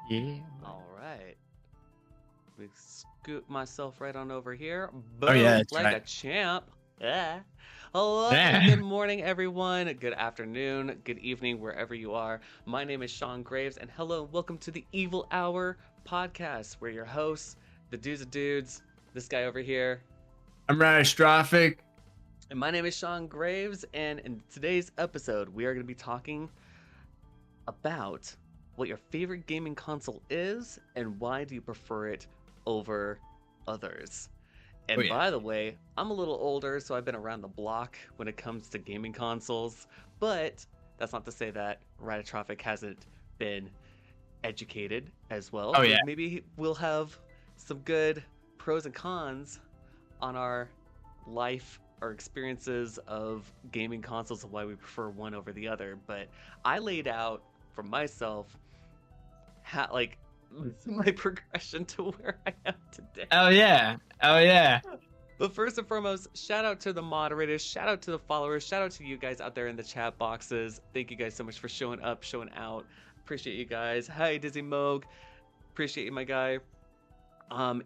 Yeah. All right. Let me scoot myself right on over here. Oh yeah, Boom, that's like right. a champ. Yeah. Hello and Yeah. good morning, everyone. Good afternoon, good evening, wherever you are. My name is Sean Graves, and hello, and welcome to the Evil Hour podcast. We're your hosts, the dudes of dudes. This guy over here, I'm Ratatrophic. and my name is Sean Graves. And in today's episode, we are going to be talking about what your favorite gaming console is and why do you prefer it over others. Oh And yeah. by the way, I'm a little older, so I've been around the block when it comes to gaming consoles, but that's not to say that Ratatrophic hasn't been educated as well. Oh So yeah. maybe we'll have some good pros and cons on our life or experiences of gaming consoles and why we prefer one over the other. But I laid out for myself like my progression to where I am today. Oh yeah. Oh yeah. But first and foremost, shout out to the moderators, shout out to the followers, shout out to you guys out there in the chat boxes. Thank you guys so much for showing up, showing out. Appreciate you guys. Hi, Dizzy Moog. Appreciate you, my guy.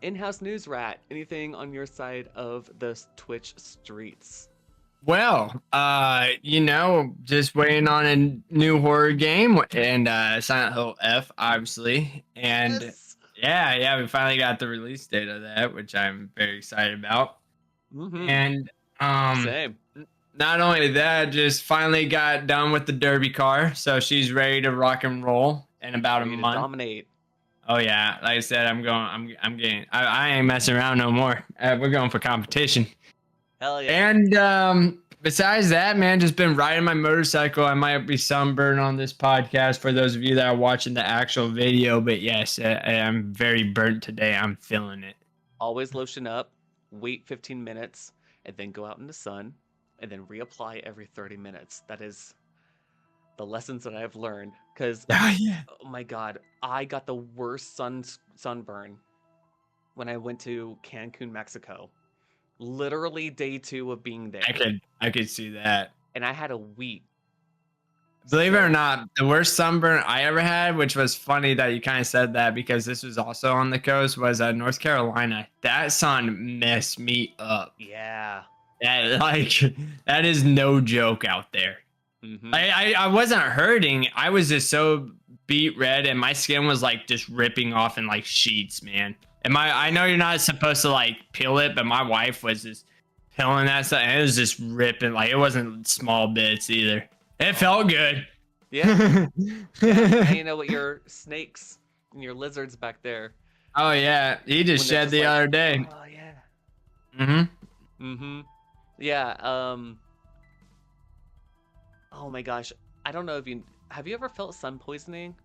In-house news rat. Anything on your side of the Twitch streets? Well, just waiting on a new horror game and Silent Hill F, obviously. And Yes. yeah, we finally got the release date of that, which I'm very excited about. Mm-hmm. And Same. not only that, just finally got done with the derby car, so she's ready to rock and roll in about Ready a to month. dominate. Oh yeah, like I said, I'm getting. I ain't messing around no more. We're going for competition. Hell yeah. And besides that, man, just been riding my motorcycle. I might be sunburned on this podcast for those of you that are watching the actual video, but yes, I'm very burnt today. I'm feeling it. Always lotion up, wait 15 minutes, and then go out in the sun, and then reapply every 30 minutes. That is the lessons that I've learned. Because, Oh yeah. oh my God, I got the worst sunburn when I went to Cancun, Mexico. Literally day 2 of being there. I could see that. And I had a week. Believe it or So- not, the worst sunburn I ever had, which was funny that you kind of said that because this was also on the coast, was North Carolina. That sun messed me up. Yeah. That is no joke out there. Mm-hmm. I wasn't hurting. I was just so beet red, and my skin was like just ripping off in like sheets, man. And I know you're not supposed to like peel it, but my wife was just peeling that stuff, and it was just ripping. Like it wasn't small bits either. It felt good. Yeah. Now you know what your snakes and your lizards back there. Oh yeah, he just When they're shed just the like, other day. Oh yeah. Mm-hmm. Mm-hmm. Yeah. Oh my gosh. I don't know if you have you ever felt sun poisoning?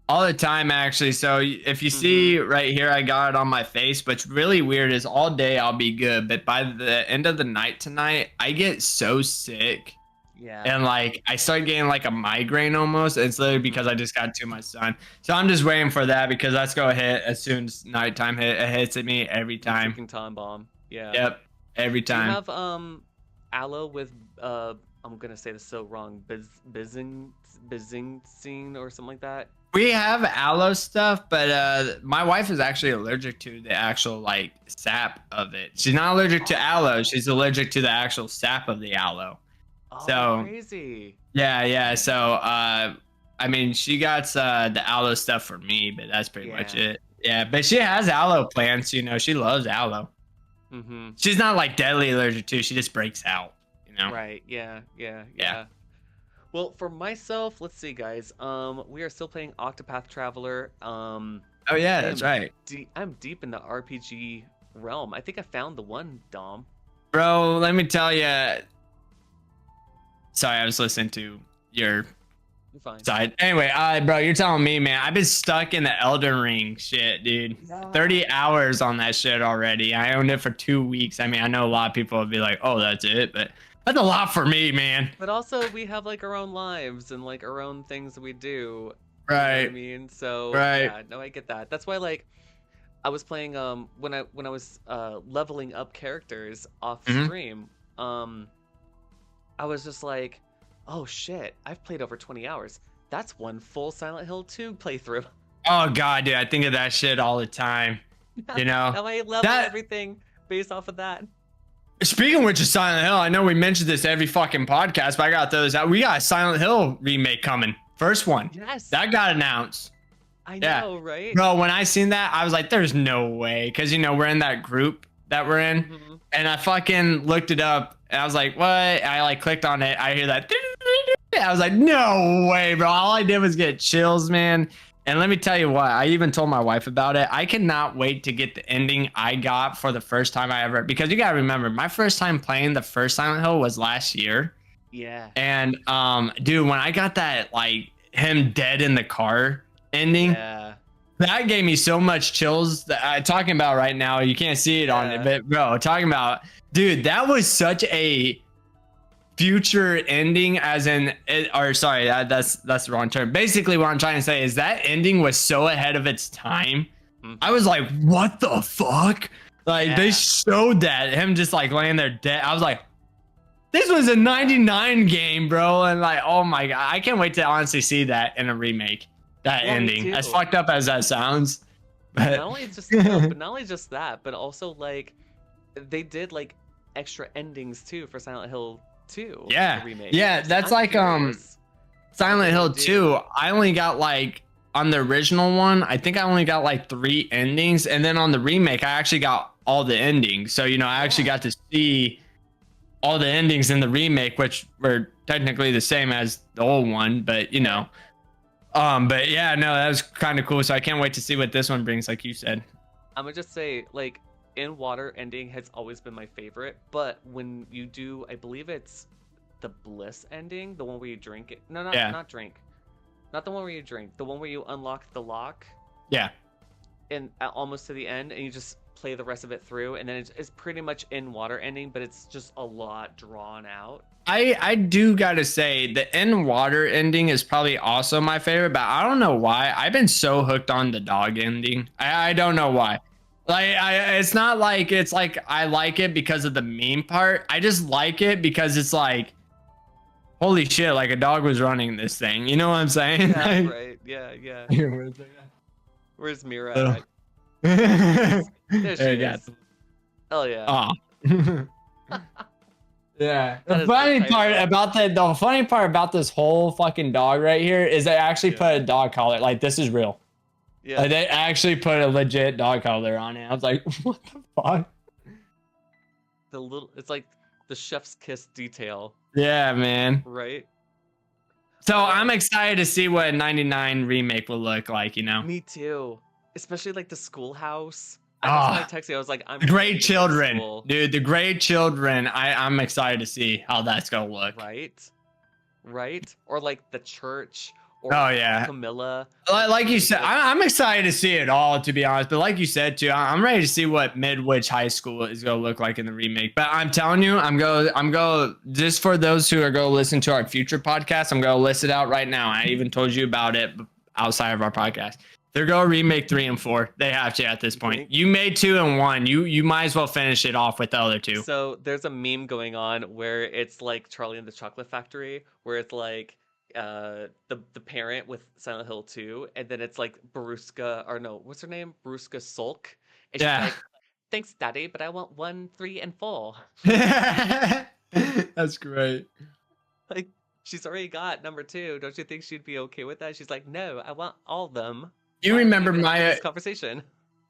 All the time, actually. So if you see right here, I got it on my face. What's really weird is all day I'll be good, but by the end of the night tonight, I get so sick. Yeah. And like I start getting like a migraine almost. It's literally because I just got too much sun. So I'm just waiting for that because that's gonna hit as soon as nighttime hit. It hits at me every time. Freaking time bomb. Yeah. Yep, every Do you time. have aloe with I'm gonna say this so wrong, bizingcine or something like that? We have aloe stuff, but my wife is actually allergic to the actual like sap of it. She's not allergic to aloe. She's allergic to the actual sap of the aloe. Oh, So crazy. yeah. So I mean, she got the aloe stuff for me, but that's pretty much Yeah. it. Yeah, but she has aloe plants. You know, she loves aloe. Mm-hmm. She's not like deadly allergic to. She just breaks out. You know. Right. Yeah. Yeah. Well, for myself, let's see, guys. We are still playing Octopath Traveler. Oh yeah, that's right, I'm deep in the RPG realm. I think I found the one, Dom. bro. Let me tell you. Sorry, I was listening to your You're fine. side. Anyway, bro, you're telling me, man. I've been stuck in the Elden Ring shit, dude. Yeah. 30 hours on that shit already. I owned it for 2 weeks. I mean, I know a lot of people would be like, "Oh, that's it," but that's a lot for me, man. But also, we have like our own lives and like our own things that we do. You know what Right. I mean, so Right. yeah, no, I get that. That's why like I was playing when I was leveling up characters off Mhm. stream. I was just like, oh shit, I've played over 20 hours. That's one full Silent Hill 2 playthrough. Oh god, dude, I think of that shit all the time. You know Now I level that. everything based off of that. Speaking of which, of Silent Hill, I know we mentioned this every fucking podcast, but I got those out. We got a Silent Hill remake coming. First one Yes, that got announced. I Yeah, know, right? bro. When I seen that, I was like, "There's no way," because we're in that group that we're in, Mhm. and I fucking looked it up, and I was like, "What?" I like clicked on it. I hear that. I was like, "No way, bro!" All I did was get chills, man. And let me tell you what, I even told my wife about it. I cannot wait to get the ending I got for the first time I ever, because you gotta remember, my first time playing the first Silent Hill was last year. Yeah. And dude, when I got that like him dead in the car ending, Yeah. that gave me so much chills that I'm talking about right now. You can't see it on it, Yeah. but bro, talking about, dude, that was such a future ending, as in it, or sorry, that's the wrong term. Basically what I'm trying to say is that ending was so ahead of its time. Mhm. I was like, what the fuck? Like they Yeah. showed that him just like laying there dead. I was like, this was a 99 game, bro. And like, oh my god, I can't wait to honestly see that in a remake. That Well, me ending, as too. fucked up as that sounds. But Not only just no, but not only just that, but also like they did like extra endings too for Silent Hill 2, yeah, the remake. yeah, that's I'm like curious what Silent they're Hill gonna do. 2. I only got like, on the original one, I think I only got like 3 endings, and then on the remake, I actually got all the endings. So I actually Yeah. got to see all the endings in the remake, which were technically the same as the old one, but but yeah, no, that was kind of cool. So I can't wait to see what this one brings, like you said. I'm gonna just say, like, in water ending has always been my favorite, but when you do, I believe it's the bliss ending, the one where you drink it. No, Yeah, not drink. Not the one where you drink. The one where you unlock the lock yeah. and almost to the end, and you just play the rest of it through, and then it's pretty much in water ending, but it's just a lot drawn out. I do gotta say the in water ending is probably also my favorite, but I don't know why. I've been so hooked on the dog ending. I don't know why. Like it's not like it's like I like it because of the meme part. I just like it because it's like, holy shit, like a dog was running this thing. You know what I'm saying? Yeah, Like, right. Yeah, yeah. where's Where's Mira the- at? There there she you go. is. Oh yeah. Oh. Yeah. That The is funny so part tight. about the funny part about this whole fucking dog right here is they actually Yeah. put a dog collar. Like, this is real. Yeah. Like, they actually put a legit dog collar on it. I was like, what the fuck? It's like the chef's kiss detail, Yeah, man. right? So Yeah. I'm excited to see what a 99 remake will look like, Me too. Especially like the schoolhouse. That's why I Ah, texted you. I was like, I'm the ready great to go to children. school. Dude, the great children. I'm excited to see how that's gonna look. Right? Right? Or like the church or Oh yeah. Camilla. Like you said, I'm excited to see it all, to be honest. But like you said too, I'm ready to see what Midwich High School is gonna look like in the remake. But I'm telling you, I'm go just for those who are gonna listen to our future podcast. I'm gonna list it out right now. I even told you about it outside of our podcast. They're gonna remake 3 and 4. They have to at this point. think? You made 2 and 1. You might as well finish it off with the other 2. So there's a meme going on where it's like Charlie and the Chocolate Factory, where it's like the parent with Silent Hill 2, and then it's like Baruska, or no, what's her name? Baruska Sulk. And she's Yeah. like, thanks, Daddy, but I want 1, 3, and 4. That's great. Like, she's already got number 2. Don't you think she'd be okay with that? She's like, no, I want all of them. You Why are we remember even having my this conversation?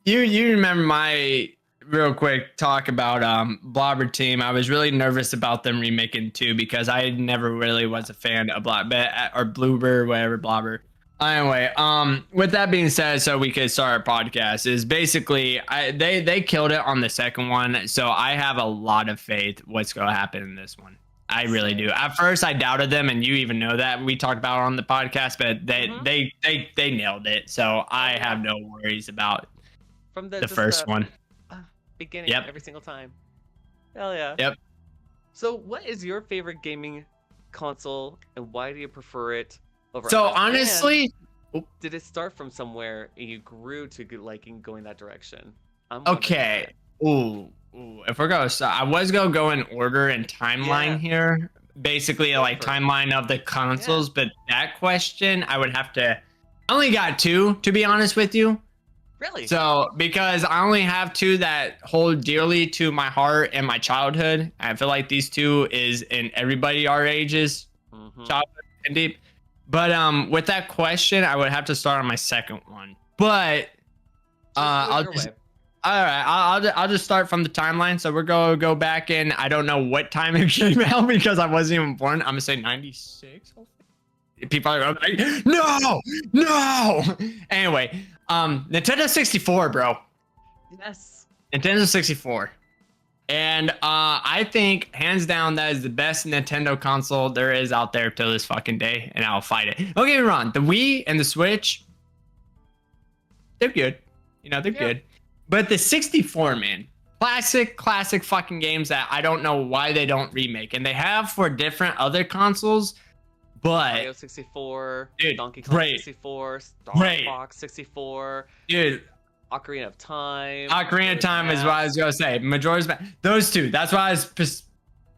you remember my real quick talk about Blobber Team. I was really nervous about them remaking 2 because I never really was a fan of or Bloober, whatever, Blobber. Anyway, with that being said, so we could start our podcast, is basically they killed it on the second one, so I have a lot of faith what's going to happen in this one. I really do. At first, I doubted them, and you even know that. We talked about it on the podcast, but they nailed it. So I have no worries about From the just first one. beginning, Yep. every single time. Hell yeah. Yep. So, what is your favorite gaming console, and why do you prefer it over So others? honestly, And did it start from somewhere and you grew to liking going that direction? I'm wondering okay. Ooh, if we're going, so I was gonna go in order and timeline here. Basically, Go like for it. timeline of the consoles, but that question I would have to. I only got two, to be honest with you. Really? So, because I only have two that hold dearly to my heart and my childhood, I feel like these two is in everybody our ages, childhood and deep. But with that question, I would have to start on my second one. But I'll just, all right, I'll just start from the timeline. So we're gonna go back in. I don't know what time it came out because I wasn't even born. I'm gonna say 96. People are like, no. Anyway, Nintendo 64, bro. Yes. Nintendo 64. And I think hands down that is the best Nintendo console there is out there till this fucking day, and I'll fight it. Don't get me wrong, the Wii and the Switch, they're good. You know, they're good. But the 64, man, classic fucking games that I don't know why they don't remake. And they have for different other consoles. But Mario 64, dude, Donkey Kong 64, Star Fox 64, dude, Ocarina of Time. Ocarina of Time is what I was gonna say. Majora's Mask. Those two. That's why I was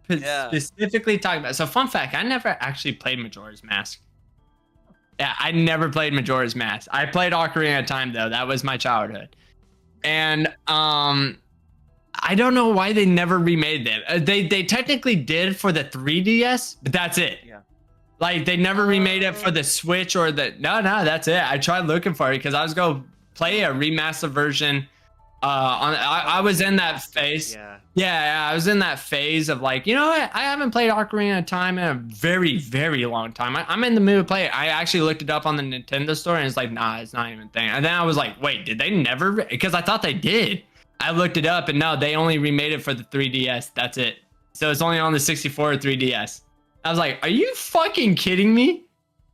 specifically talking about. So, fun fact: I never actually played Majora's Mask. Yeah, I never played Majora's Mask. I played Ocarina of Time though. That was my childhood, and I don't know why they never remade them. They technically did for the 3DS, but that's it. Yeah. Like they never remade it for the Switch or the no, that's it. I tried looking for it because I was gonna play a remaster version. I was in that phase. Yeah, I was in that phase of like, you know what? I haven't played Ocarina of Time in a very, very long time. I'm in the mood to play it. I actually looked it up on the Nintendo store and it's like, nah, it's not even a thing. And then I was like, wait, did they never? Because I thought they did. I looked it up and no, they only remade it for the 3DS. That's it. So it's only on the 64 or 3DS. I was like, are you fucking kidding me?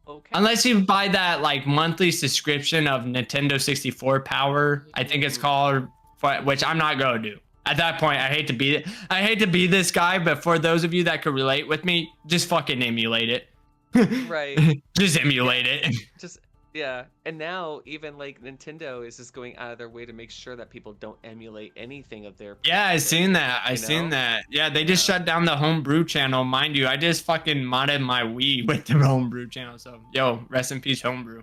Okay. Unless you buy that like monthly subscription of Nintendo 64 Power, I think it's called, which I'm not gonna do. At that point, I hate to be this guy, but for those of you that could relate with me, just fucking emulate it. Right. Just emulate it. Yeah, and now even like Nintendo is just going out of their way to make sure that people don't emulate anything of their. Yeah, I seen that. Yeah, they just shut down the homebrew channel, mind you. I just fucking modded my Wii with the homebrew channel. So, yo, rest in peace, homebrew.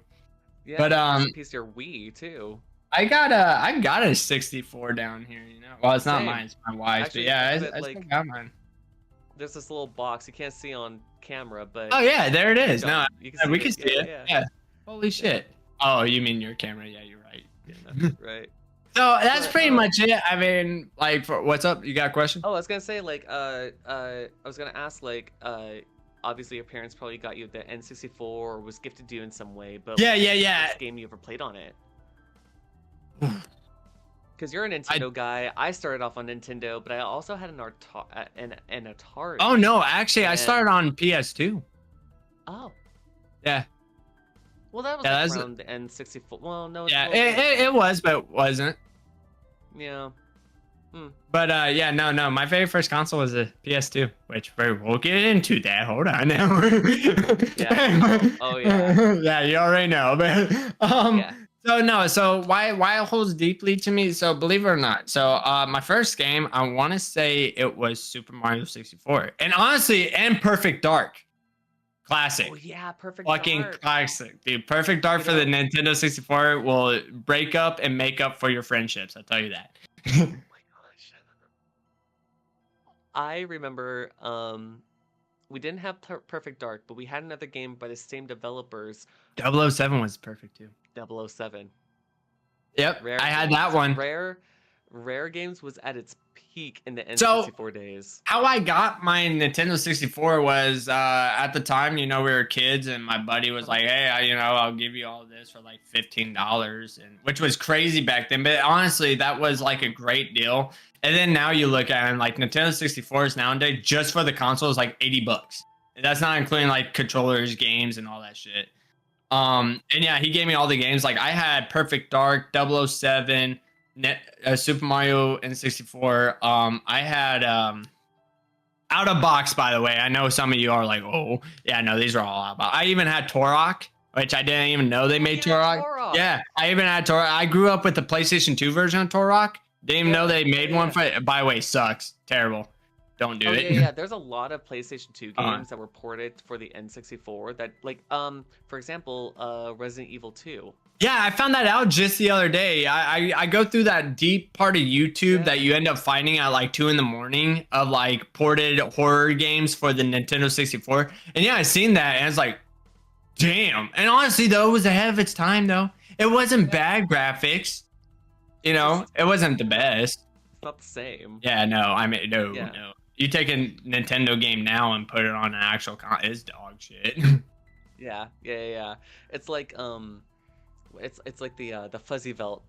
Yeah, but rest in peace your Wii too. I got a 64 down here. You know, well, it's not mine, it's my wife's. But yeah, I still got mine. There's this little box you can't see on camera, but oh yeah, there it is. No, we can see it. Yeah. Holy shit. Oh, you mean your camera? Yeah, you're right. Yeah, right. So that's pretty much it. I mean, like, what's up? You got a question? Oh, I was gonna say, like, I was gonna ask, like, obviously your parents probably got you the N64 or was gifted to you in some way, but yeah. What game you ever played on it? Because you're a Nintendo guy. I started off on Nintendo, but I also had an Atari. Oh no, actually, I started on PS2. Oh. Yeah. Well, that was around the N64. Well, no. Yeah, it was, but it wasn't. Yeah. But yeah, no. My very first console was a PS2, which we'll get into that. Hold on now. Yeah. Oh yeah. Yeah, you already know. But yeah. So why it holds deeply to me? So believe it or not, so my first game, I want to say it was Super Mario 64, and honestly, and Perfect Dark. Classic. Oh yeah, Perfect fucking Dark. Classic, dude. Perfect Dark for the Nintendo 64 will break up and make up for your friendships. I'll tell you that. Oh my gosh. I remember we didn't have Perfect Dark, but we had another game by the same developers. 007 was perfect too. 007. Yep, I had that one. Rare Games was at its peak in the N64 days. How I got my Nintendo 64 was at the time, you know, we were kids, and my buddy was like, "Hey, I'll give you all this for like $15," and which was crazy back then. But honestly, that was like a great deal. And then now you look at it, and like Nintendo 64s nowadays, just for the console is like $80. And that's not including like controllers, games, and all that shit. And yeah, he gave me all the games. Like I had Perfect Dark, 007. Super Mario N64. I had out of box, by the way. I know some of you are like, oh yeah, no, these are all out. I even had Turok, which I didn't even know they made Turok. Yeah, I even had Turok. I grew up with the PlayStation 2 version of Turok. Didn't even know they made one for it. By the way, sucks. Terrible. don't do Oh it. yeah, yeah. There's a lot of PlayStation 2 Uh, games that were ported for the N64 that like for example, Resident Evil 2. Yeah, I found that out just the other day. I go through that deep part of YouTube that Yeah. you end up finding at like 2 in the morning of like ported horror games for the Nintendo 64. And yeah, I seen that and it's like, damn. And honestly, though, it was ahead of its time, though. It wasn't Yeah. bad graphics. It's just It wasn't the you know, best. it's not the same. Yeah, no, I mean, no, Yeah. no. You take a Nintendo game now and put it on an actual it's dog shit. Yeah. Yeah, yeah, yeah. It's like it's like the fuzzy belt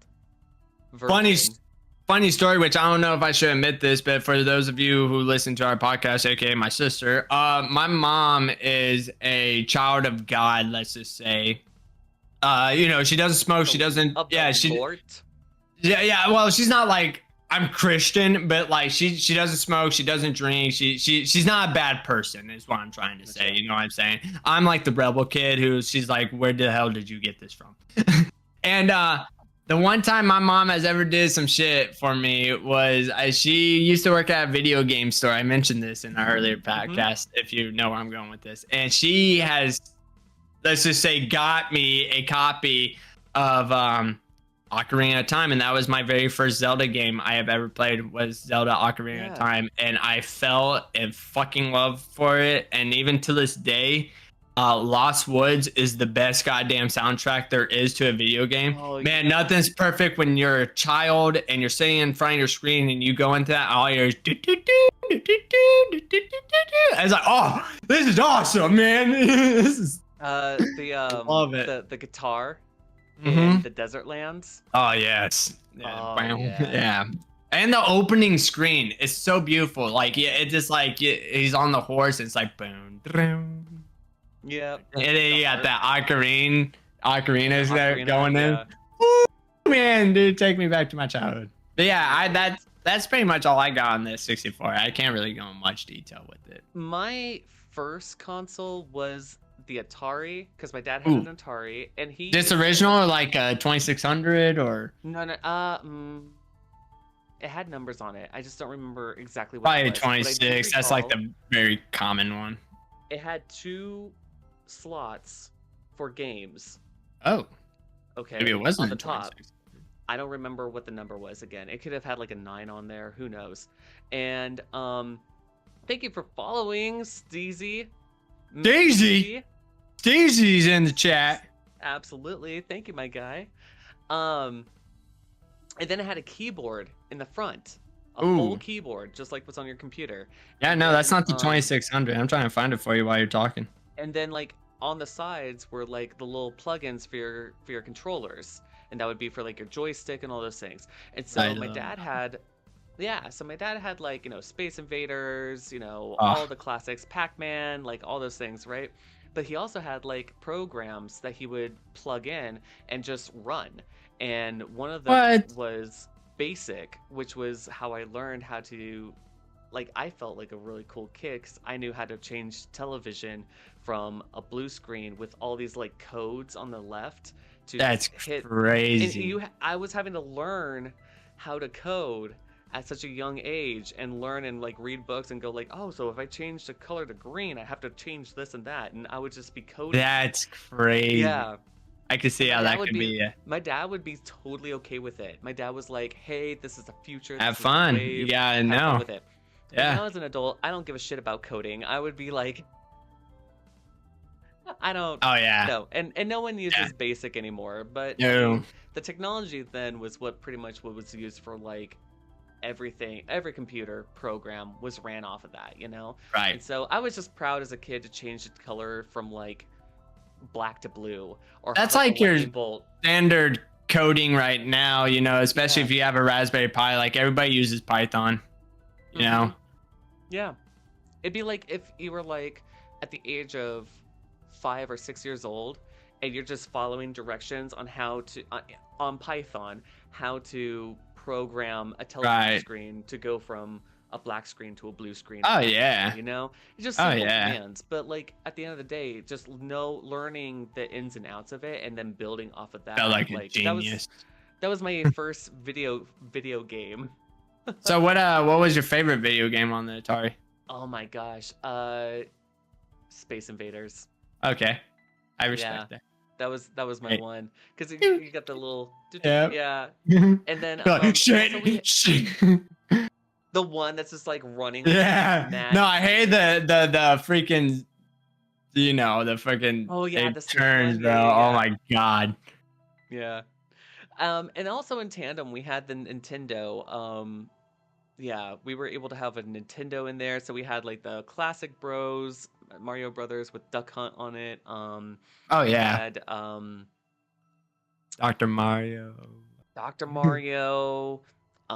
funny, version. funny story, which I don't know if I should admit this, but for those of you who listen to our podcast, aka my sister, my mom is a child of God. Let's just say, she doesn't smoke. She doesn't. Of Yeah, the Lord. yeah. Well, she's not like I'm Christian, but like she doesn't smoke. She doesn't drink. She's not a bad person. Is what I'm trying to say. Okay. You know what I'm saying? I'm like the rebel kid who she's like, where the hell did you get this from? And the one time my mom has ever did some shit for me was she used to work at a video game store. I mentioned this in our earlier podcast, if you know where I'm going with this. And she has, let's just say, got me a copy of Ocarina of Time, and that was my very first Zelda game I have ever played was Zelda Ocarina of Time, and I fell in fucking love for it. And even to this day, Lost Woods is the best goddamn soundtrack there is to a video game. Oh, Man, yeah. nothing's perfect when you're a child and you're sitting in front of your screen and you go into that, all your I was like, oh, this is awesome, man. This is love it. The guitar Mhm. in the desert lands. Oh yes. Oh, Wow. yeah. Yeah. And the opening screen is so beautiful. Like, yeah, it's just like he's on the horse. And it's like boom, boom. Yeah. And then you got that ocarinas there Ocarina, going in. yeah. Woo, man, dude, take me back to my childhood. But yeah, that's pretty much all I got on this 64. I can't really go in much detail with it. My first console was the Atari because my dad had an Atari, and he This original or like a 2600 or no it had numbers on it. I just don't remember exactly what probably it was. But I do 26. That's like recall the very common one. it had 2 slots for games. Oh, Okay, maybe it wasn't on the a top. 26. I don't remember what the number was again. It could have had like a 9 on there. Who knows? And thank you for following, Steezy. Daisy? Daisy's in the chat. Absolutely. Thank you, my guy. And then it had a keyboard in the front. A full keyboard, just like what's on your computer. Yeah, And no, that's then, not the 2600. I'm trying to find it for you while you're talking. And then like on the sides were like the little plugins for your controllers. And that would be for like your joystick and all those things. And so my dad had like, Space Invaders, all the classics, Pac-Man, like all those things, right? But he also had like programs that he would plug in and just run. And one of them was Basic, which was how I learned how to, like, I felt like a really cool kid because I knew how to change television from a blue screen with all these like codes on the left to hit. Crazy. And I was having to learn how to code at such a young age and learn and like read books and go like, oh, so if I change the color to green, I have to change this and that, and I would just be coding. That's crazy. Yeah. I can see how that could be. My dad would be totally okay with it. My dad was like, hey, this is the future. Have fun. You gotta know. Have fun with it. Yeah. Now as an adult, I don't give a shit about coding. I would be like, I don't. Oh yeah. No, and no one uses Basic anymore. But No. the technology then was what was used for like everything. Every computer program was ran off of that, Right. And so I was just proud as a kid to change the color from like black to blue, or that's like your bolt. Standard coding right now, especially if you have a Raspberry Pi. Like everybody uses Python, you know. Yeah, it'd be like if you were like at the age of 5 or 6 years old, and you're just following directions on how to on Python how to program a television screen to go from a black screen to a blue screen. Oh yeah. It's just simple commands. But like at the end of the day, just learning the ins and outs of it and then building off of that. Felt like a genius. That was my first video game. So what was your favorite video game on the Atari? Oh my gosh. Space Invaders. Okay, I Yeah. respect that. That was my Right. one. Because you got the little Yeah. yeah. And then Like, also we shit. the one that's just like running like Yeah. mad No, I hate speed. the freaking, the freaking Oh yeah, it the stick turns, one. bro. Yeah, yeah, Oh yeah. my god. Yeah. And also in tandem we had the Nintendo. Yeah, we were able to have a Nintendo in there, so we had like the classic Bros, Mario Brothers with Duck Hunt on it. Oh We yeah, had Dr. Mario. Dr. Mario. We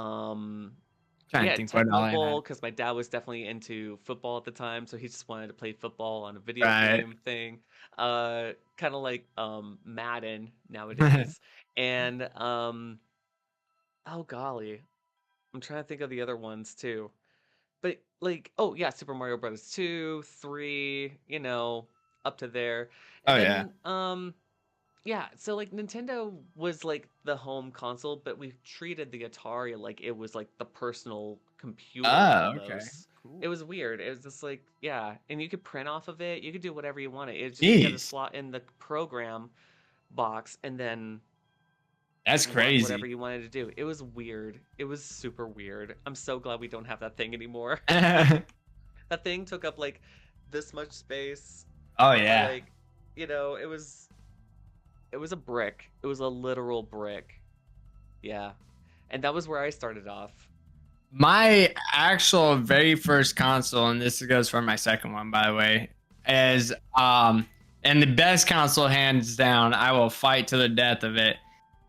Trying to had think what all Tecmo I Bowl had. because my dad was definitely into football at the time, so he just wanted to play football on a video Right. game thing. Kind of like Madden nowadays. And oh golly, I'm trying to think of the other ones too. But like, oh yeah, Super Mario Brothers 2, 3, up to there. Oh And yeah. then yeah, so like Nintendo was like the home console, but we treated the Atari like it was like the personal computer Oh, okay. almost. It Cool. was weird. It was just like, yeah, and you could print off of it. You could do whatever you wanted. It's just you had to Jeez, slot in the program box and then that's run whatever crazy. you wanted to do. It was weird. It was super weird. I'm so glad we don't have that thing anymore. Oh That thing took up like this much space. yeah. Like, it was a brick. It was a literal brick. Yeah. And that was where I started off. My actual very first console, and this goes for my second one, by the way, is and the best console hands down. I will fight to the death of it.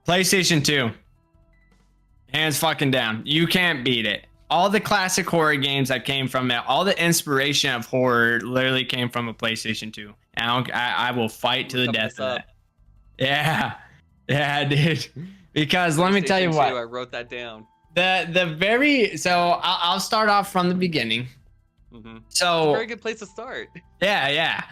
PlayStation 2. Hands fucking down. You can't beat it. All the classic horror games that came from it, all the inspiration of horror literally came from a PlayStation 2. And I will fight to the Look death this of up. that. Yeah. Yeah, dude. Because let me tell you PlayStation 2, what. I wrote that down. I'll start off from the beginning. Mm-hmm. It's a So very good place to start. yeah.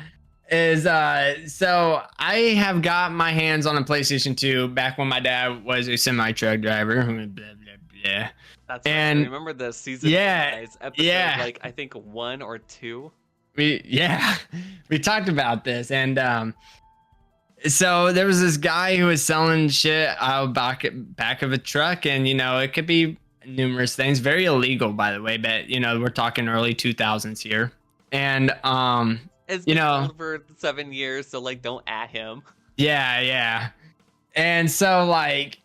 So I have got my hands on a PlayStation 2 back when my dad was a semi truck driver. Blah, blah, blah. That's right. I And remember the season yeah, guys episode, yeah. like I think 1 or 2. We talked about this, and so there was this guy who was selling shit out back of a truck, and it could be numerous things, very illegal, by the way, but we're talking early 2000s here, and It's been old for 7 years, so like don't at him. yeah, and so like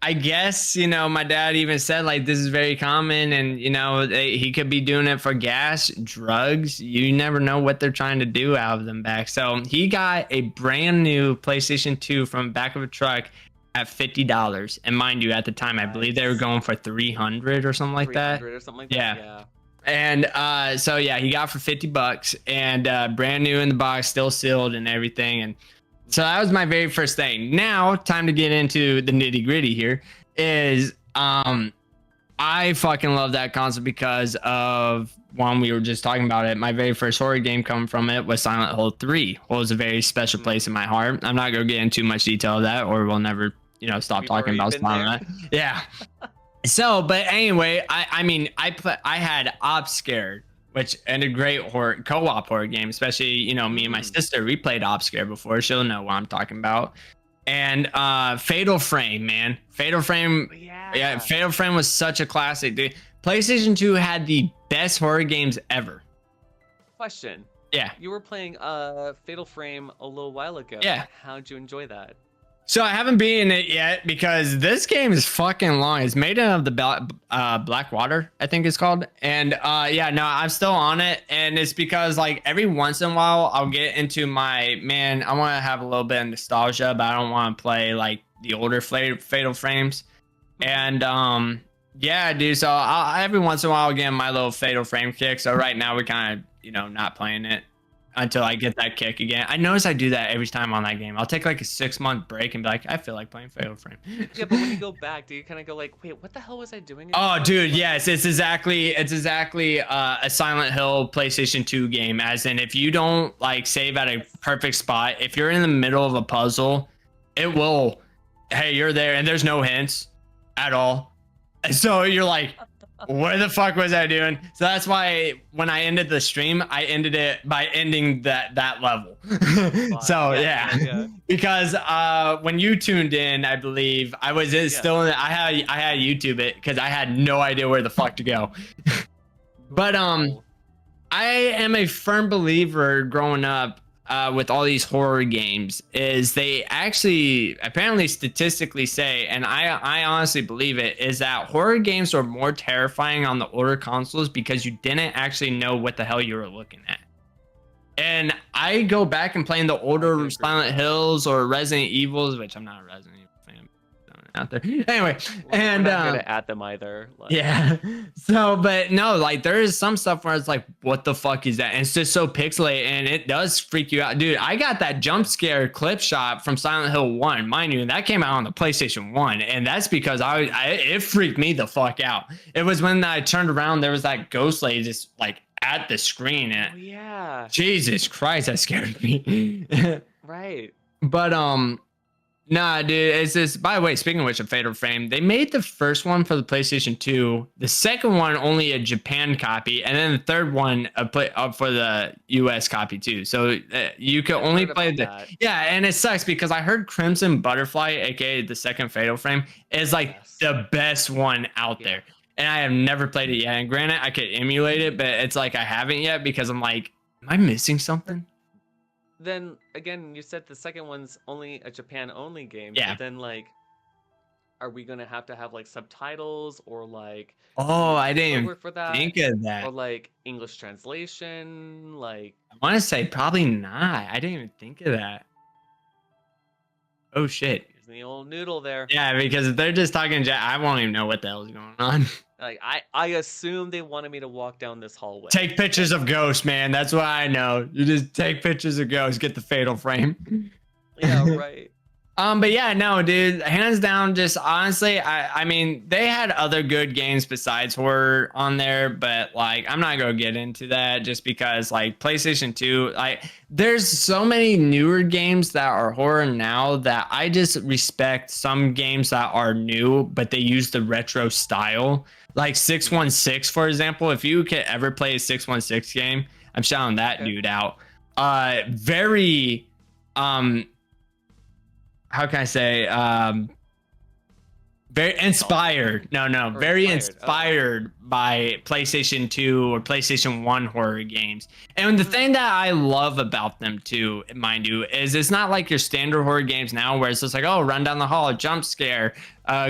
I guess my dad even said like this is very common, and he could be doing it for gas, drugs. You never know what they're trying to do out of them back. So he got a brand new PlayStation 2 from the back of a truck at $50, and mind you, at the time I believe they were going for 300 or something like that. 300 or something like Yeah. that. Yeah. And so yeah, he got for $50 and brand new in the box, still sealed and everything. And so that was my very first thing. Now, time to get into the nitty gritty here. Is I fucking love that console because of one, we were just talking about it. My very first horror game coming from it was Silent Hill 3. Holds a very special place in my heart. I'm not gonna get into too much detail of that, or we'll never, stop We've talking already about been there. that. Yeah. So, but anyway, I had Obscared, which and a great horror co-op horror game, especially me and my sister. We played Obscared before. She'll know what I'm talking about. And Fatal Frame, man. Fatal Frame. Yeah, Fatal Frame was such a classic, dude. PlayStation 2 had the best horror games ever. Question. Yeah. You were playing Fatal Frame a little while ago. Yeah. How'd you enjoy that? So I haven't beaten it yet because this game is fucking long. It's made out of the Black Water, I think it's called. And yeah, no, I'm still on it. And it's because like every once in a while I'll get into I want to have a little bit of nostalgia, but I don't want to play like the older Fatal Frames. And yeah, dude. So every once in a while I'll get in my little Fatal Frame kick. So right now we're kind of, not playing it until I get that kick again. I notice I do that every time on that game. I'll take like a 6-month break and be like, I feel like playing Fatal Frame. Yeah, but when you go back, do you kind of go like, wait, what the hell was I doing? Oh, dude, yes, it's exactly a Silent Hill PlayStation 2 game. As in, if you don't like save at a perfect spot, if you're in the middle of a puzzle, it will. Hey, you're there, and there's no hints at all. And so you're like, what the fuck was I doing? So that's why when I ended the stream, I ended it by ending that level. But So yeah, yeah, yeah, because when you tuned in, I believe I was yeah. still in. I had YouTube it because I had no idea where the fuck to go. But Wow. I am a firm believer growing up with all these horror games is they actually apparently statistically say, and I honestly believe it, is that horror games are more terrifying on the older consoles because you didn't actually know what the hell you were looking at. And I go back and playing the I can older agree with Silent that. Hills or Resident Evils, which I'm not a Resident Evil fan, throwing it out there. Anyway, We're and not here to add them either. Like, yeah. So, but no, like there is some stuff where it's like, what the fuck is that? And it's just so pixelated and it does freak you out. Dude, I got that jump scare clip shot from Silent Hill 1, mind you, and that came out on the PlayStation 1. And that's because it freaked me the fuck out. It was when I turned around, there was that ghost lady just like at the screen. And oh yeah, Jesus Christ, that scared me. right. But nah, dude, it's just, by the way, speaking of which, of Fatal Frame, they made the first one for the PlayStation 2, the second one only a Japan copy, and then the third one for the US copy too. So you could I've only heard play about that. yeah, and it sucks because I heard Crimson Butterfly, aka the second Fatal Frame, is like Yes. the best one out Yeah. there. And I have never played it yet. And granted, I could emulate it, but it's like I haven't yet because I'm like, am I missing something? Then again, you said the second one's only a Japan only game, Yeah. but then like, are we gonna have to have like subtitles or like Oh, I didn't even voiceover for that, think of or that. like English translation? Like, I want to say probably not. I didn't even think of that. Oh shit. using the old noodle there. Yeah, because if they're just talking I won't even know what the hell's going on. Like, I assume they wanted me to walk down this hallway. Take pictures of ghosts, man. That's what I know. You just take pictures of ghosts, get the Fatal Frame. Yeah, right. But yeah, no, dude, hands down, just honestly, I mean, they had other good games besides horror on there, but like, I'm not gonna get into that just because like PlayStation 2, like, there's so many newer games that are horror now that I just respect some games that are new, but they use the retro style. Like 616, for example, if you could ever play a 616 game, I'm shouting that dude out. Very, how can I say, very inspired. No, very inspired by PlayStation 2 or PlayStation 1 horror games. And the thing that I love about them too, mind you, is it's not like your standard horror games now where it's just like, oh, run down the hall, jump scare,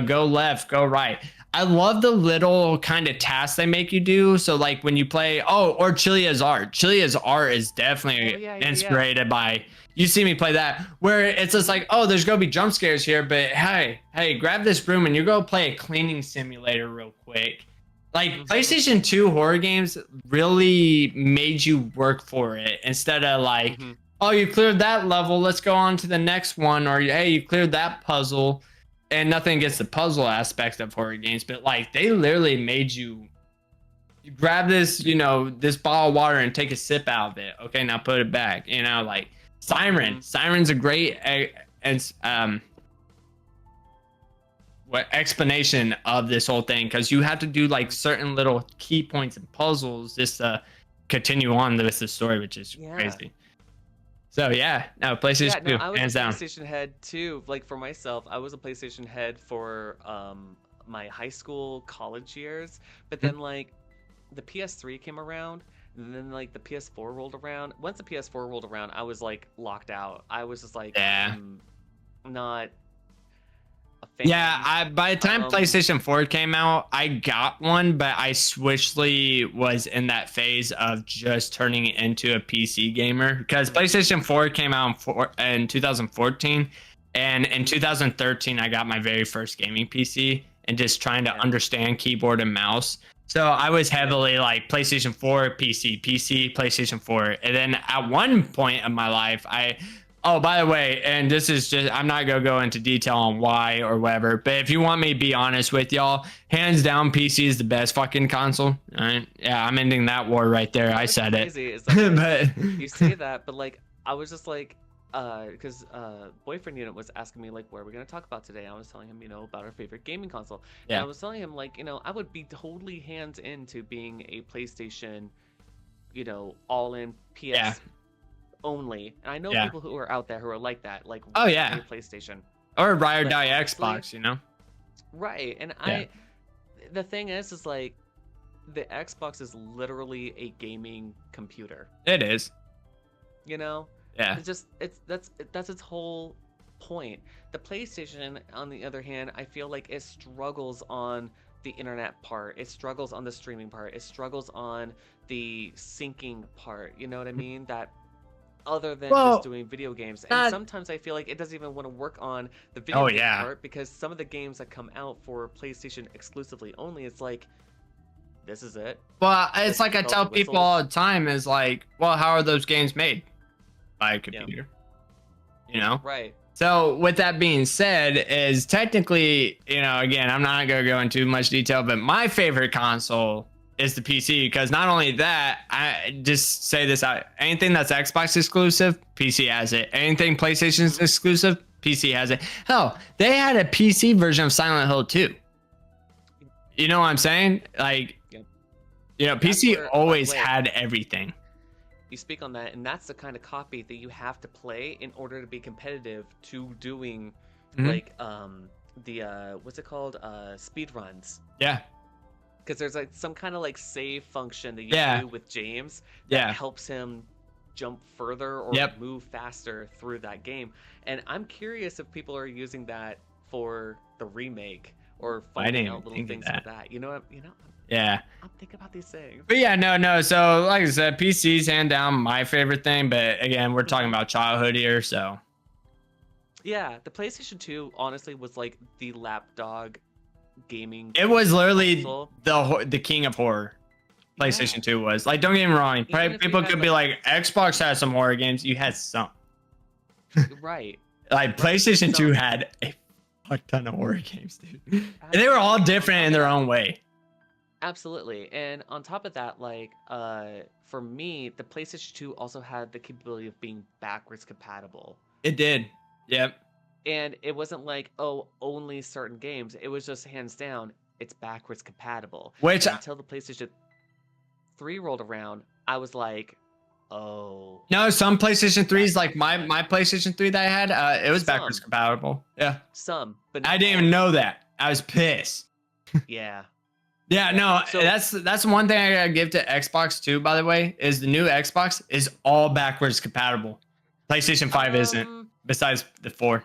go left, go right. I love the little kind of tasks they make you do. So like when you play, or Chilia's art. Chilia's art is definitely inspired by, you see me play that, where it's just like, oh, there's gonna be jump scares here, but hey, grab this broom and you go play a cleaning simulator real quick. Like PlayStation 2 horror games really made you work for it instead of like, oh, you cleared that level, let's go on to the next one, or hey, you cleared that puzzle. And nothing against the puzzle aspect of horror games, but like they literally made you grab this, this bottle of water and take a sip out of it. Okay, now put it back. Like Siren's a great what explanation of this whole thing, because you have to do like certain little key points and puzzles just to continue on with the story, which is crazy. So yeah, no, PlayStation 2, I was hands a down. PlayStation head too. Like for myself, I was a PlayStation head for my high school, college years. But then like the PS3 came around, and then like the PS4 rolled around. Once the PS4 rolled around, I was like locked out. I was just like, not a fan. Yeah, by the time PlayStation 4 came out, I got one, but I swiftly was in that phase of just turning it into a PC gamer, because PlayStation 4 came out in 2014, and in 2013 I got my very first gaming PC and just trying to understand keyboard and mouse. So I was heavily like PlayStation 4, PC, PlayStation 4, and then at one point in my life, oh, by the way, and this is just, I'm not going to go into detail on why or whatever, but if you want me to be honest with y'all, hands down, PC is the best fucking console. Right? Yeah, I'm ending that war right there. I said it. It's like, but you say that, but like, I was just like, because boyfriend unit was asking me like, what are we gonna talk about today? I was telling him, about our favorite gaming console, and I Yeah. was telling him like, I would be totally hands into being a PlayStation, all in Yeah. PS only. And I know Yeah. people who are out there who are like that, like Oh rip yeah. a PlayStation. Or ride or But die honestly, Xbox, you know? right. And Yeah. the thing is like, the Xbox is literally a gaming computer. It is. You know, Yeah. that's its whole point. The PlayStation, on the other hand, I feel like it struggles on the internet part. It struggles on the streaming part. It struggles on the syncing part. You know what I mean? That other than just Well, doing video games. And not. sometimes I feel like it doesn't even want to work on the video Oh game yeah. part, because some of the games that come out for PlayStation exclusively only, it's like, this is it. Well, it's This like is I all tell the people whistles. all the time is like, well, how are those games made? By a computer. You know? Right. So with that being said, is technically, again, I'm not gonna go into much detail, but my favorite console is the PC, because not only that, I just say this out, anything that's Xbox exclusive, PC has it. Anything PlayStation's exclusive, PC has it. Hell, they had a PC version of Silent Hill 2. You know what I'm saying? Like, Yep. PC where, by the always way, had everything. you speak on that, and that's the kind of copy that you have to play in order to be competitive to doing like the what's it called, speed runs, Yeah. because there's like some kind of like save function that you Yeah. do with James that Yeah. helps him jump further or Yep. move faster through that game. And I'm curious if people are using that for the remake or I didn't finding even out little think of things that. for that. Yeah. I'm thinking about these things. But yeah, no. So like I said, PC's hand down my favorite thing. But again, we're talking about childhood here, so Yeah, the PlayStation 2 honestly was like the lapdog gaming it was literally console. the king of horror. PlayStation Yeah. 2 was, like, don't get me wrong. Even Probably if you people had, could be like, Xbox had some horror games. You had some. Right. Like PlayStation 2 Some. had a fuck ton of horror games, dude. And they were all different in their own way. Absolutely. And on top of that, like, for me, the PlayStation 2 also had the capability of being backwards compatible. It did. Yep. And it wasn't like, oh, only certain games. It was just hands down, it's backwards compatible. Which And until the PlayStation 3 rolled around, I was like, oh. no, some PlayStation 3s, like my PlayStation 3 that I had, it was backwards Some. compatible. Yeah. Some, but I not didn't all. even know that. I was pissed. Yeah. Yeah, no, So- that's one thing I gotta give to Xbox too, by the way, is the new Xbox is all backwards compatible. PlayStation 5 isn't, besides the 4.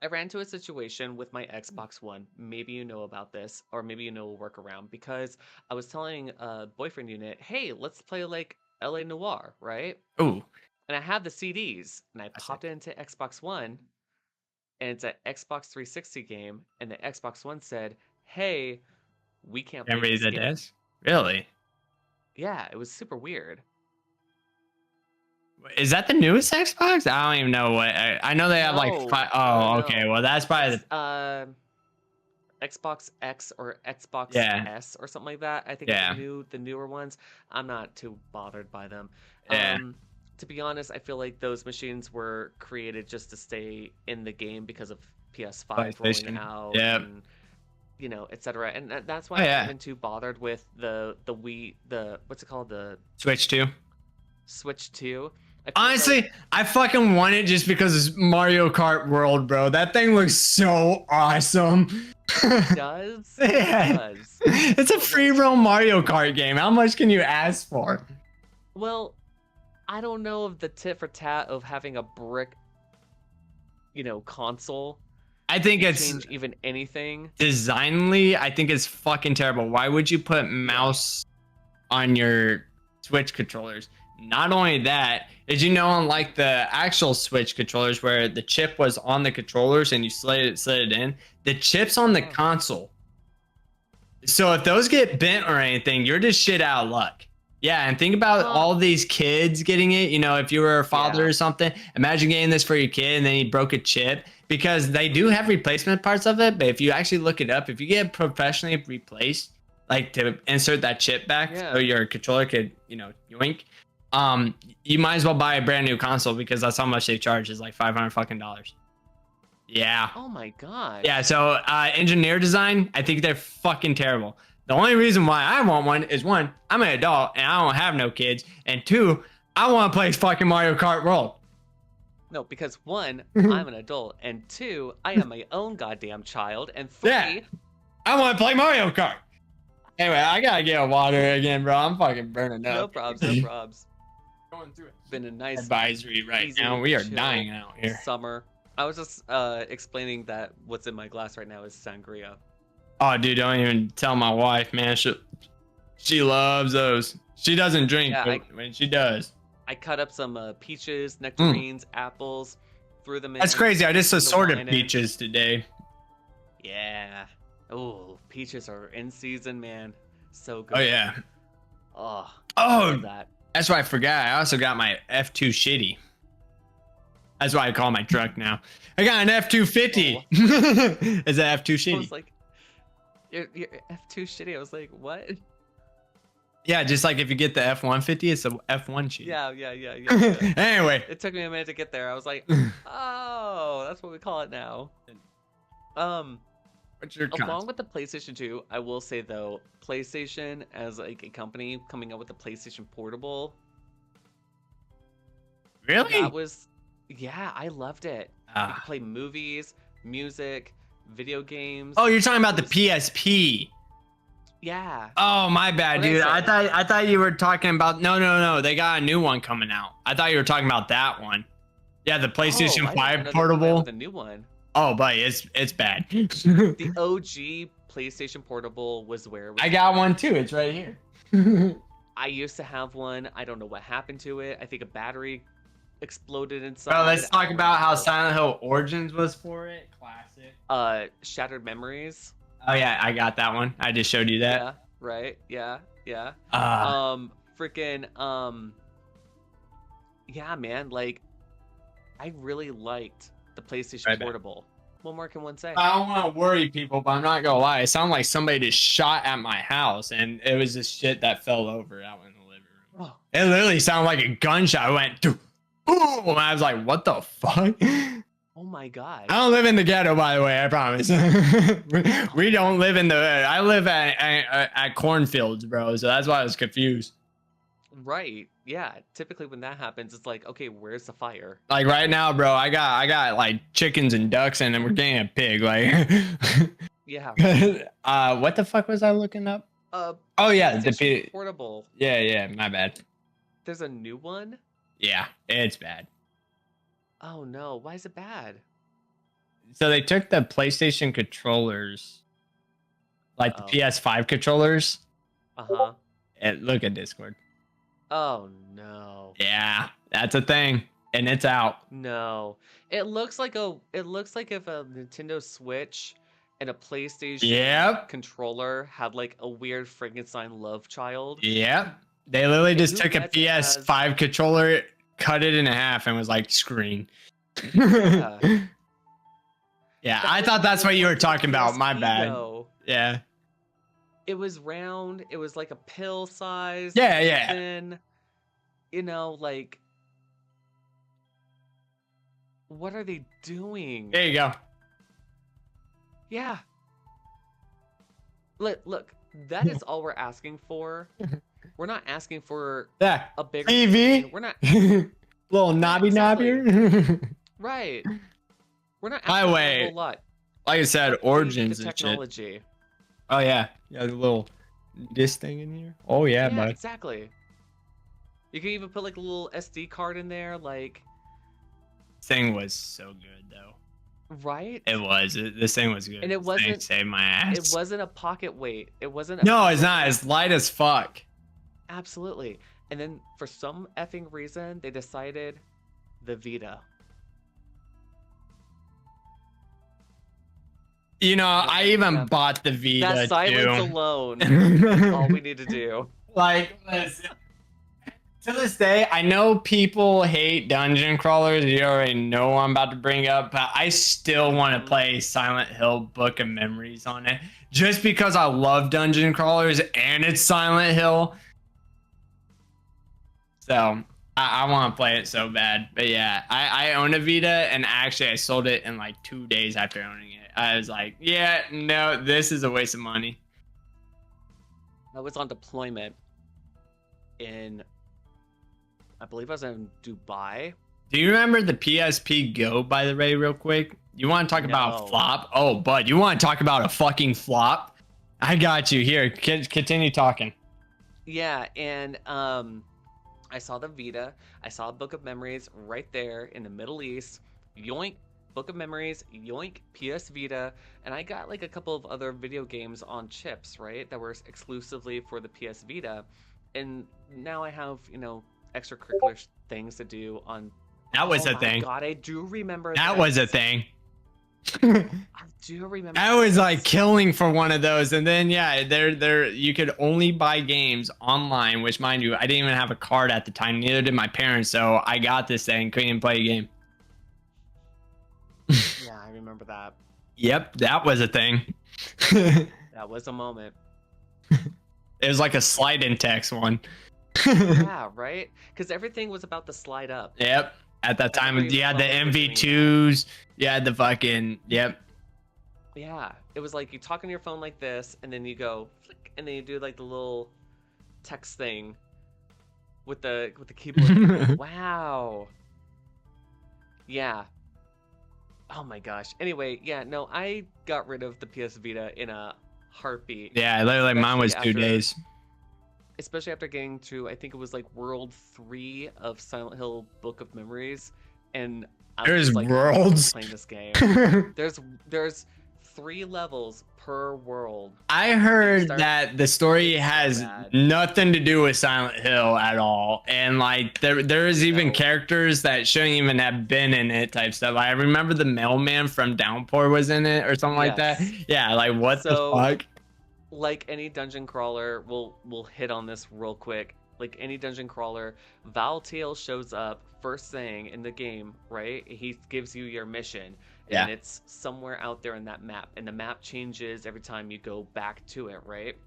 I ran into a situation with my Xbox One. Maybe you know about this, or maybe you know a workaround, because I was telling a boyfriend unit, hey, let's play like LA Noire, right? Ooh. And I have the CDs, and I I see. popped it into Xbox One, and it's an Xbox 360 game, and the Xbox One said, hey, we can't Can't play read this the game. disc? Really? Yeah, it was super weird. Is that the newest Xbox? I don't even know what. I know they have like No, 5. no, Oh, no. okay. Well, that's probably Xbox X or Xbox Yeah. S or something like that. I think Yeah. the newer ones. I'm not too bothered by them. Yeah. To be honest, I feel like those machines were created just to stay in the game because of PS5 rolling PlayStation. out, Yep. and etc. And that's why Oh, I yeah. haven't been too bothered with the Wii, the what's it called, the Switch 2. Switch 2. I feel Honestly, like- I fucking want it just because it's Mario Kart World, bro. That thing looks so awesome. it does. Yeah. It does. It's a free roam Mario Kart game. How much can you ask for? Well, I don't know of the tit for tat of having a brick, console. I think it's Change even anything. designly, I think it's fucking terrible. Why would you put mouse on your Switch controllers? Not only that, did you know, unlike the actual Switch controllers where the chip was on the controllers and you slid it in, the chip's on the Oh. console. So if those get bent or anything, you're just shit out of luck. Yeah, and think about all these kids getting it. If you were a father Yeah. or something, imagine getting this for your kid and then he broke a chip, because they do have replacement parts of it. But if you actually look it up, if you get professionally replaced, like to insert that chip back Yeah. so your controller could, yoink, You might as well buy a brand new console because that's how much they charge. Is like $500 fucking dollars. Yeah. Oh my gosh. Yeah. So engineer design, I think they're fucking terrible. The only reason why I want one is one, I'm an adult and I don't have no kids, and two, I want to play fucking Mario Kart World. No, because one, I'm an adult, and two, I am my own goddamn child, and three, Yeah. I want to play Mario Kart. Anyway, I gotta get a water again, bro. I'm fucking burning up. no probs, no probs. Going through it. Been a nice Advisory right easy, now. We are chill dying out here. summer. I was just explaining that what's in my glass right now is sangria. Oh, dude, don't even tell my wife, man. She loves those. She doesn't drink, Yeah, but when she does. I cut up some peaches, nectarines, apples, threw them in. That's crazy. I just threw the assorted wine in. peaches today. Yeah. Oh, peaches are in season, man. So good. Oh, yeah. Oh. Oh, Love that. that's why I forgot. I also got my F2 shitty. That's why I call my truck now. I got an F250. Is that F2 I shitty? was like, you're F2 shitty. I was like, what? Yeah, just like if you get the F150, it's a F1 shitty. Yeah. Anyway. It took me a minute to get there. I was like, oh, that's what we call it now. What's your Along with the PlayStation 2, I will say though, PlayStation as like a company coming out with the PlayStation Portable, Really? that was, yeah, I loved it. You could play movies, music, video games. Oh, you're talking about the PSP. Yeah. Oh, my bad, What dude. I I thought you were talking about no. They got a new one coming out. I thought you were talking about that one. Yeah, the PlayStation Oh, I didn't 5 know they were portable. The new one. Oh, buddy, it's bad. The OG PlayStation Portable was where it was. I got one too. It's right here. I used to have one. I don't know what happened to it. I think a battery exploded inside. Bro, let's I talk don't about how know. Silent Hill Origins was for it. Classic. Shattered Memories. Oh yeah, I got that one. I just showed you that. Yeah, right. Yeah. Freaking yeah, man, like I really liked the PlayStation Right back. Portable. What more can one say? I don't want to worry people, but I'm not gonna lie. It sounded like somebody just shot at my house, and it was this shit that fell over out in the living room. Oh. It literally sounded like a gunshot. It went, boom, and I was like, "What the fuck?" Oh my god. I don't live in the ghetto, by the way. I promise. We don't live in the. I live at cornfields, bro. So that's why I was confused. Right. Yeah. Typically when that happens, it's like, okay, where's the fire? Like right now, bro, I got like chickens and ducks, and then we're getting a pig. Like, Yeah. what the fuck was I looking up? Oh yeah, PlayStation Portable. Yeah, my bad. There's a new one? Yeah, it's bad. Oh no, why is it bad? So they took the PlayStation controllers, like the PS5 controllers. Uh-huh. And look at Discord. Oh no. Yeah, that's a thing, and it's out. No. It looks like if a Nintendo Switch and a PlayStation controller had like a weird Frankenstein love child. Yep. They literally just who took a gets it PS5 controller, cut it in half, and was like, screen. Yeah. Yeah, That I was thought that's the what you were PSP talking about. My bad. though. Yeah. It was round. It was like a pill size. Yeah. Thin. You know, like, what are they doing? There you go. Yeah. Look, that is all we're asking for. We're not asking for Yeah. a bigger TV. screen. We're not Little knobby exactly. knobbier. right. We're not By asking the for way, a whole lot. like I said, But we need Origins the and shit. technology. Oh yeah. Yeah, the little this thing in here. Oh yeah, bud. Exactly. You can even put like a little SD card in there, like. Thing was so good though. Right. It was. This thing was good. And it This thing wasn't. saved my ass. It wasn't a pocket weight. It wasn't. A No, pocket it's not. weight. It's light as fuck. Absolutely. And then for some effing reason, they decided the Vita. You know, I even bought the Vita That silence too. alone is all we need to do. Like, listen, to this day, I know people hate dungeon crawlers. You already know what I'm about to bring up, but I still want to play Silent Hill Book of Memories on it. Just because I love dungeon crawlers and it's Silent Hill. So I want to play it so bad. But yeah, I own a Vita, and actually I sold it in like 2 days after owning it. I was like, yeah, no, this is a waste of money. I was on deployment in, I believe I was in Dubai. Do you remember the PSP Go, by the way, real quick? You want to talk about a No. flop? Oh, bud, you want to talk about a fucking flop? I got you. Here, continue talking. Yeah, and I saw the Vita. I saw Book of Memories right there in the Middle East. Yoink, Book of Memories, yoink, PS Vita. And I got like a couple of other video games on chips, right? That were exclusively for the PS Vita. And now I have, extracurricular things to do on. That was Oh a my thing. God, I do remember That was a this. thing. I do remember I was this. like killing for one of those, and then yeah, there you could only buy games online. Which, mind you, I didn't even have a card at the time. Neither did my parents, so I got this thing. Couldn't even play a game. Yeah, I remember that. Yep, that was a thing. That was a moment. It was like a slide in text one. Yeah, right? Because everything was about to slide up. Yep. At that time, Everybody you had was the always doing MV2s. You had the fucking yep. Yeah, it was like you talk on your phone like this, and then you go flick, and then you do like the little text thing with the keyboard. Wow. Yeah. Oh my gosh. Anyway, yeah, no, I got rid of the PS Vita in a heartbeat. Yeah, literally, mine was Especially 2 days. Especially after getting to, I think it was like World 3 of Silent Hill Book of Memories, and I'm There's just like worlds. playing this game. There's 3 levels per world. I heard that the story it's so has bad. nothing to do with Silent Hill at all, and like there's even No. characters that shouldn't even have been in it, type stuff. I remember the mailman from Downpour was in it or something like that. Yes. Yeah, like what the So, fuck? like any dungeon crawler, we'll hit on this real quick. Like any dungeon crawler, Valtail shows up first thing in the game, right? He gives you your mission, Yeah. and it's somewhere out there in that map, and the map changes every time you go back to it, right?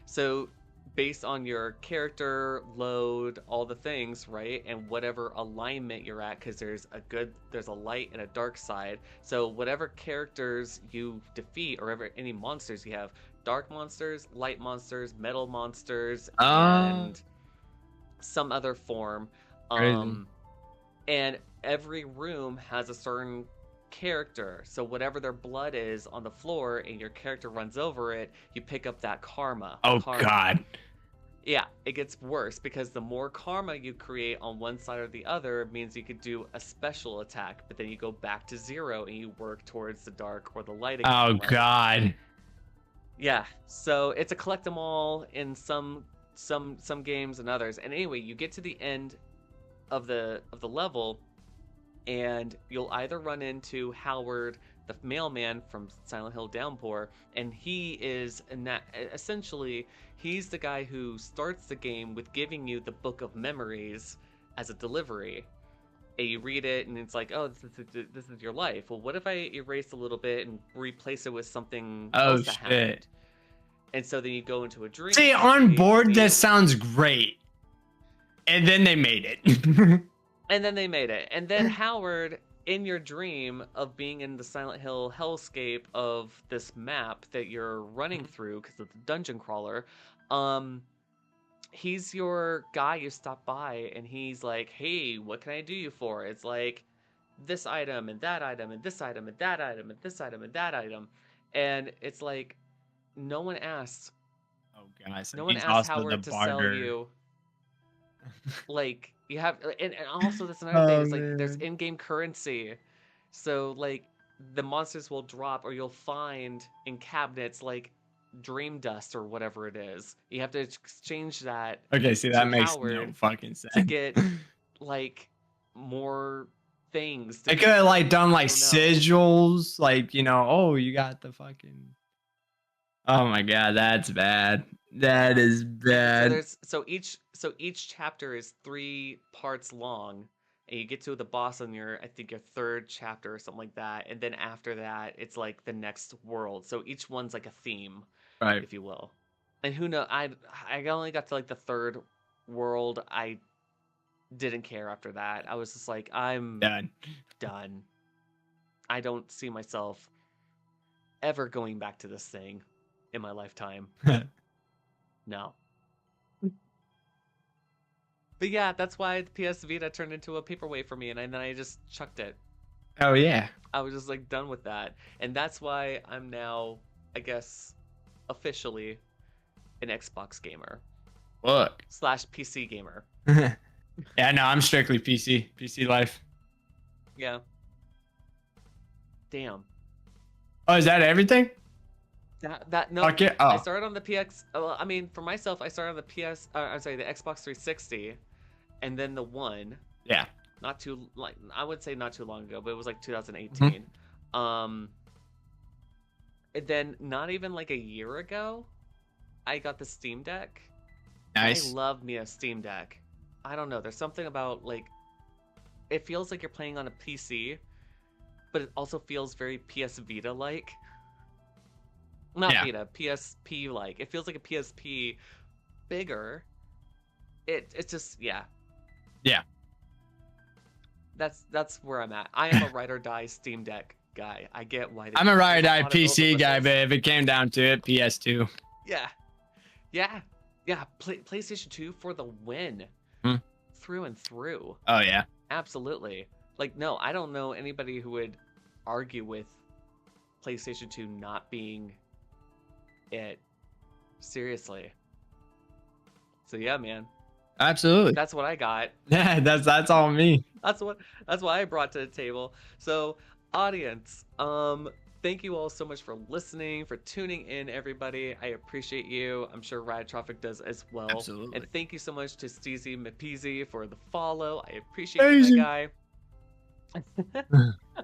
So based on your character load, all the things, right, and whatever alignment you're at, because there's a light and a dark side. So whatever characters you defeat, or any monsters you have, dark monsters, light monsters, metal monsters, and some other form. Crazy. And every room has a certain character. So whatever their blood is on the floor and your character runs over it, you pick up that karma. Oh karma. God. Yeah, it gets worse because the more karma you create on one side or the other means you could do a special attack, but then you go back to 0 and you work towards the dark or the light again. Oh right? God. Yeah, so it's a collect 'em all in some games and others. And anyway, you get to the end of the level, and you'll either run into Howard, the mailman from Silent Hill Downpour, and he is essentially he's the guy who starts the game with giving you the Book of Memories as a delivery. And you read it, and it's like, oh, this is your life. Well, what if I erase a little bit and replace it with something else that happened? And so then you go into a dream. See, on board, that sounds great. And then they made it. And then Howard, in your dream of being in the Silent Hill hellscape of this map that you're running through because of the dungeon crawler, he's your guy you stop by, and he's like, hey, what can I do you for? It's like this item and that item and this item and that item and this item and that item. And it's like no one asked. Oh God. So no one he's asked also Howard the to sell barter. you. Like you have, and also that's another thing. It's like there's in-game currency, so like the monsters will drop, or you'll find in cabinets like dream dust or whatever it is. You have to exchange that. Okay, see, that makes Howard no fucking sense. to get like more things. I could have like done like I don't know. sigils, like, you know, oh, you got the fucking. Oh my God, that's bad. That is bad. So each chapter is 3 parts long, and you get to the boss on I think your 3rd chapter or something like that, and then after that it's like the next world. So each one's like a theme, Right. if you will. And who knows? I only got to like the 3rd world, I didn't care after that. I was just like, I'm Done. done. I don't see myself ever going back to this thing in my lifetime. No. But yeah, that's why the PS Vita turned into a paperweight for me, and then I just chucked it. Oh yeah. I was just like done with that. And that's why I'm now, I guess, officially an Xbox gamer Look. / PC gamer. Yeah, no, I'm strictly PC life. Yeah. Damn. Oh, is that everything? That no. Fuck it. I Oh, started on the PX. Well, I mean, for myself, I started on the PS. I'm sorry, the Xbox 360, and then the One. yeah. Not too like I would say not too long ago, but it was like 2018. And then not even like a year ago, I got the Steam Deck. Nice. I love me a Steam Deck. I don't know. There's something about like it feels like you're playing on a PC, but it also feels very PS Vita like. Not Yeah. Vita, PSP like. It feels like a PSP bigger. It's just yeah. Yeah. That's where I'm at. I am a ride or die Steam Deck guy. I get why I'm a ride or die there's a lot of PC guy, build-up but with if it came down to it, PS2. this. Yeah. PlayStation 2 for the win. Hmm. Through and through. Oh yeah. Absolutely. Like no, I don't know anybody who would argue with PlayStation 2 not being it. Seriously. So yeah, man. Absolutely. That's what I got. Yeah, that's all me. That's what I brought to the table. So, audience, thank you all so much for listening, for tuning in, everybody. I appreciate you. I'm sure Ratatrophic does as well. Absolutely. And thank you so much to Steezy McPeasy for the follow. I appreciate you, my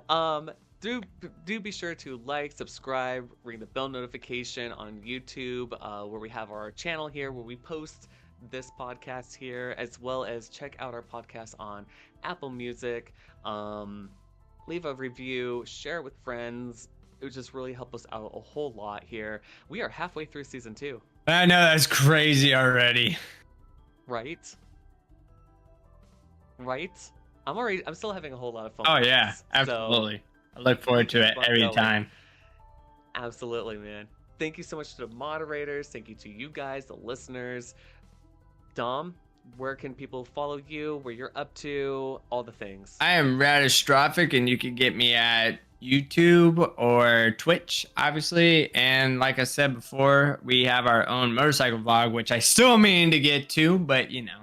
guy. Do be sure to like, subscribe, ring the bell notification on YouTube, where we have our channel here where we post this podcast here, as well as check out our podcast on Apple Music. Leave a review, share it with friends. It would just really help us out a whole lot here. We are halfway through season 2. I know that's crazy already. Right? I'm still having a whole lot of fun. Oh with yeah, this, absolutely. So I look forward to it keep on every going. time. Absolutely, man. Thank you so much to the moderators. Thank you to you guys, the listeners. Dom, where can people follow you? Where you're up to? All the things. I am Ratatrophic, and you can get me at YouTube or Twitch, obviously. And like I said before, we have our own motorcycle vlog, which I still mean to get to, but you know.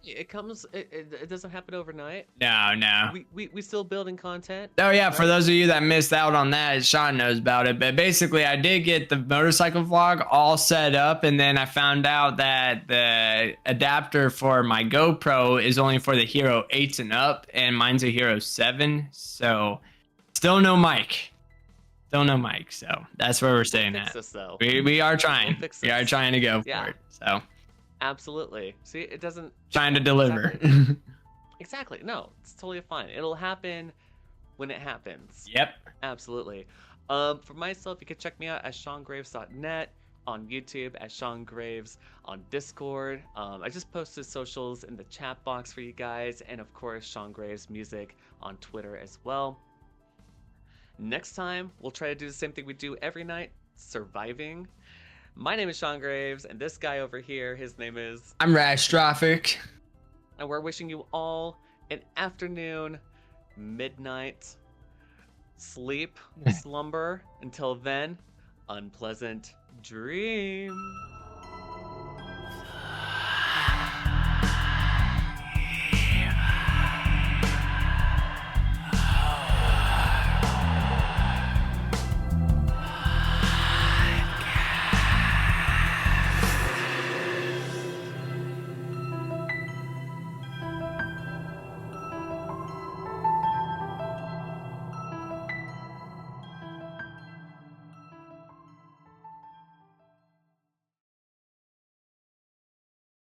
It comes. It doesn't happen overnight. No. We still building content. Oh yeah, right? for those of you that missed out on that, Sean knows about it. But basically, I did get the motorcycle vlog all set up, and then I found out that the adapter for my GoPro is only for the Hero 8s and up, and mine's a Hero 7. So still no mic. So that's where we're staying Fix at. this, though. We are trying. Fix We are this. trying to go Yeah. for it. So Absolutely. See, it doesn't. trying to deliver. Exactly. No, it's totally fine. It'll happen when it happens. Yep. Absolutely. For myself, you can check me out at SeanGraves.net, on YouTube at Sean Graves, on Discord. I just posted socials in the chat box for you guys, and of course, Sean Graves Music on Twitter as well. Next time, we'll try to do the same thing we do every night, surviving. My name is Sean Graves, and this guy over here, his name is... I'm Ratatrophic. And we're wishing you all an afternoon, midnight, sleep, slumber. Until then, unpleasant dreams.